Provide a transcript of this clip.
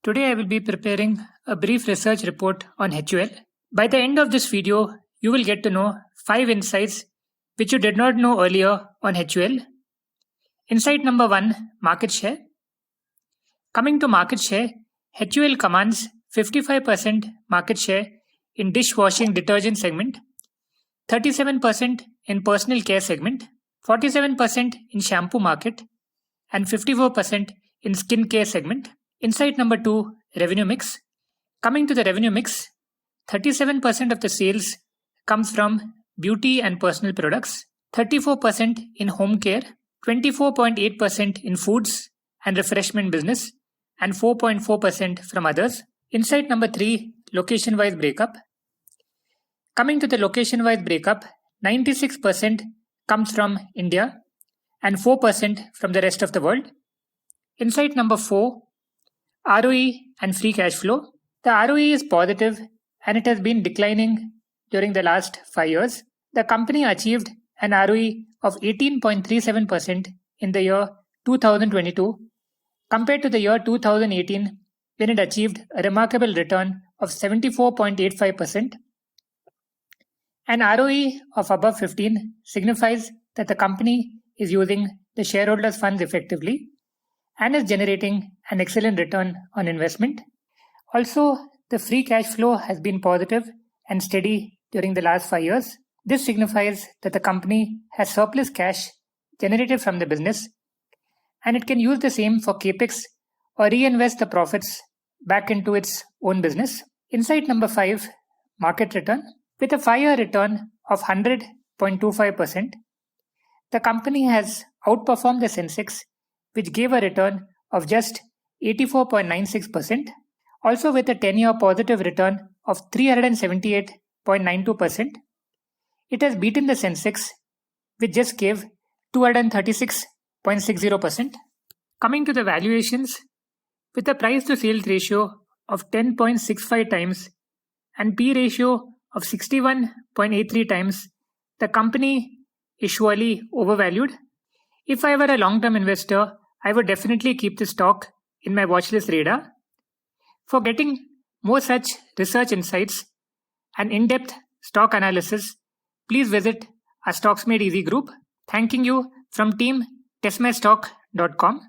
Today I will be preparing a brief research report on HUL. By the end of this video, you will get to know 5 insights which you did not know earlier on HUL. Insight number 1, market share. Coming to market share, HUL commands 55% market share in dishwashing detergent segment, 37% in personal care segment, 47% in shampoo market, and 54% in skincare segment. Insight number 2, revenue mix. Coming to the revenue mix, 37% of the sales comes from beauty and personal products, 34% in home care, 24.8% in foods and refreshment business, and 4.4% from others. Insight number 3, location-wise breakup. Coming to the location-wise breakup, 96% comes from India and 4% from the rest of the world. Insight number 4, ROE and free cash flow. The ROE is positive and it has been declining during the last 5 years. The company achieved an ROE of 18.37% in the year 2022 compared to the year 2018 when it achieved a remarkable return of 74.85%. An ROE of above 15 signifies that the company is using the shareholders' funds effectively and is generating an excellent return on investment. Also, the free cash flow has been positive and steady during the last 5 years. This signifies that the company has surplus cash generated from the business and it can use the same for capex or reinvest the profits back into its own business. Insight number 5, market return. With a 5-year return of 100.25%, the company has outperformed the Sensex, which gave a return of just 84.96%. Also, with a 10-year positive return of 378.92%, it has beaten the Sensex, which just gave 236.60%. Coming to the valuations, with a price to sales ratio of 10.65 times and P ratio of 61.83 times, the company is surely overvalued. If I were a long-term investor, I would definitely keep the stock in my watchlist radar. For getting more such research insights and in-depth stock analysis, please visit our Stocks Made Easy group. Thanking you from team testmystock.com.